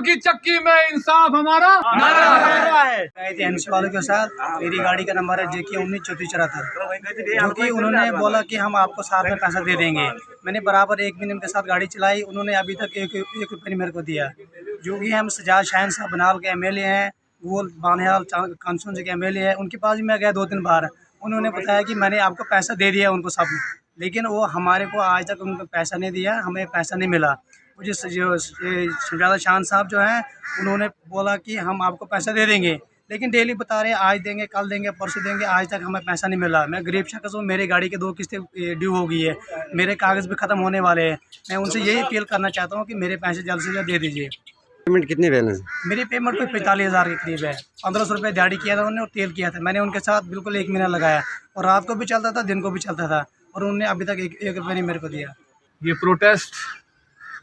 की चक्की में इंसाफ हमारा नारा है। गए थे एनसी वालों के साथ, मेरी गाड़ी का नंबर है JK 193474, जो कि उन्होंने बोला कि हम आपको साथ में पैसा दे देंगे। मैंने बराबर 1 महीने उनके साथ गाड़ी चलाई, उन्होंने अभी तक एक रुपये नहीं मेरे को दिया। जो कि हम सजाद शाहीन साहब बनाल के MLA हैं, वो बानिहाल कॉन्स्टिट्यूंसी के MLA हैं, उनके पास भी मैं गया 2-3 बार। उन्होंने बताया कि मैंने आपको पैसा दे दिया उनको सब, लेकिन वो हमारे को आज तक उनको पैसा नहीं दिया, हमें पैसा नहीं मिला। मुझे जो सजाद शाहीन साहब जो हैं, उन्होंने बोला कि हम आपको पैसा दे देंगे, लेकिन डेली बता रहे हैं आज देंगे, कल देंगे, परसों देंगे, आज तक हमें पैसा नहीं मिला। मैं गरीब शख्स हूँ, मेरी गाड़ी की 2 किस्तें ड्यू हो गई है, मेरे कागज़ भी ख़त्म होने वाले हैं। मैं उनसे यही अपील करना चाहता हूँ कि मेरे पैसे जल्द से जल्द दे दीजिए। पेमेंट कितनी बैलेंस? मेरी पेमेंट कोई 45,000 के करीब है। 1500 रुपये दिहाड़ी किया था उन्होंने और तेल किया था। मैंने उनके साथ बिल्कुल 1 महीना लगाया, और रात को भी चलता था, दिन को भी चलता था, और उन्होंने अभी तक एक रुपये नहीं मेरे को दिया। ये प्रोटेस्ट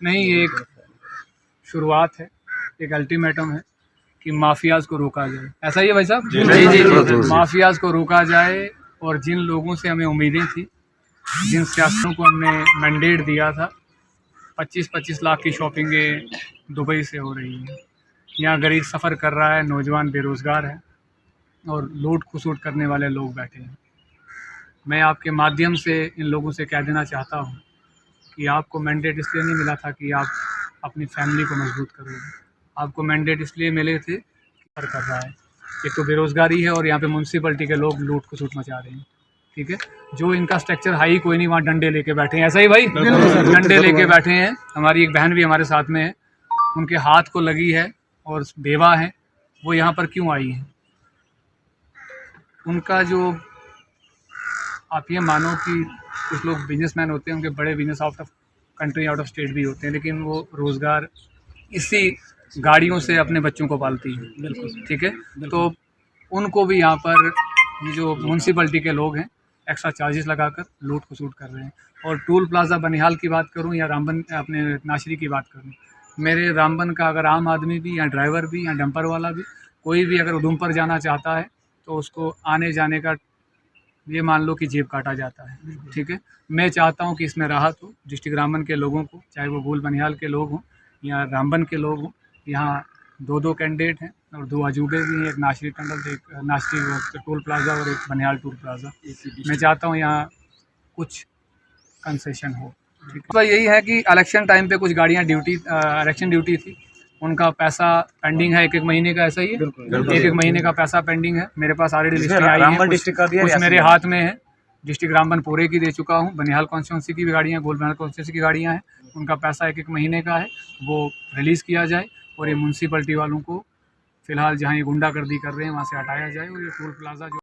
नहीं, एक शुरुआत है, एक अल्टीमेटम है कि माफियाज को रोका जाए। ऐसा ही है भाई साहब? जी। माफियाज को रोका जाए, और जिन लोगों से हमें उम्मीदें थी, जिन सियासतों को हमने मैंडेट दिया था, 25-25 लाख की शॉपिंगें दुबई से हो रही हैं। यहाँ गरीब सफ़र कर रहा है, नौजवान बेरोज़गार है, और लूट खसूट करने वाले लोग बैठे हैं। मैं आपके माध्यम से इन लोगों से कह देना चाहता हूँ कि आपको मैंडेट इसलिए नहीं मिला था कि आप अपनी फैमिली को मजबूत करोगे। आपको मैंडेट इसलिए मिले थे कि सफ़र कर रहा है, एक तो बेरोज़गारी है, और यहाँ पे म्यूनसिपलिटी के लोग लूट खसूट मचा रहे हैं। ठीक है, जो इनका स्ट्रक्चर हाई कोई नहीं, वहाँ डंडे लेके बैठे हैं। ऐसा ही भाई? डंडे लेके बैठे हैं। हमारी एक बहन भी हमारे साथ में है, उनके हाथ को लगी है और बेवा है। वो यहाँ पर क्यों आई हैं? उनका जो, आप ये मानो कि कुछ लोग बिजनेसमैन होते हैं, उनके बड़े business out of country, out of state भी होते हैं, लेकिन वो रोज़गार इसी गाड़ियों से अपने बच्चों को पालती हैं। बिल्कुल ठीक है। तो उनको भी यहाँ पर ये जो म्यूनसिपलिटी के लोग हैं, एक्स्ट्रा चार्जेस लगाकर लूट खसूट कर रहे हैं। और टोल प्लाज़ा बनिहाल की बात करूं या रामबन अपने नाशरी की बात करूं, मेरे रामबन का अगर आम आदमी भी या ड्राइवर भी या डंपर वाला भी कोई भी अगर उधमपुर जाना चाहता है, तो उसको आने जाने का ये मान लो कि जेब काटा जाता है। ठीक है, मैं चाहता हूं कि इसमें राहत हो डिस्ट्रिक्ट रामबन के लोगों को, चाहे वो गोल बनिहाल के लोग हों या रामबन के लोग हों। यहाँ 2 कैंडिडेट हैं और 2 अजूबे भी हैं, एक नाशरी टनल, एक नाशरी टोल प्लाज़ा और एक बनिहाल टोल प्लाज़ा। मैं चाहता हूँ यहाँ कुछ कंसेशन हो। ठीक है, तो यही है कि इलेक्शन टाइम पे कुछ गाड़ियाँ इलेक्शन ड्यूटी थी, उनका पैसा पेंडिंग है 1-1 महीने का। ऐसा ही है, 1-1 महीने का पैसा पेंडिंग है। मेरे पास ऑलरेडी लिस्ट आई है, कुछ मेरे हाथ में है। डिस्ट्रिक्ट रामबन पूरे की दे चुका हूँ, बनिहाल कॉन्स्टिट्यूंसी की भी गाड़ियाँ, गोल बनिहाल कॉन्स्टिट्यूंसी की गाड़ियाँ हैं, उनका पैसा 1-1 महीने का है, वो रिलीज़ किया जाए। और ये म्यूनसिपलिटी वालों को फ़िलहाल जहाँ ये गुंडागर्दी कर रहे हैं वहाँ से हटाया जाए, और ये टोल प्लाज़ा जो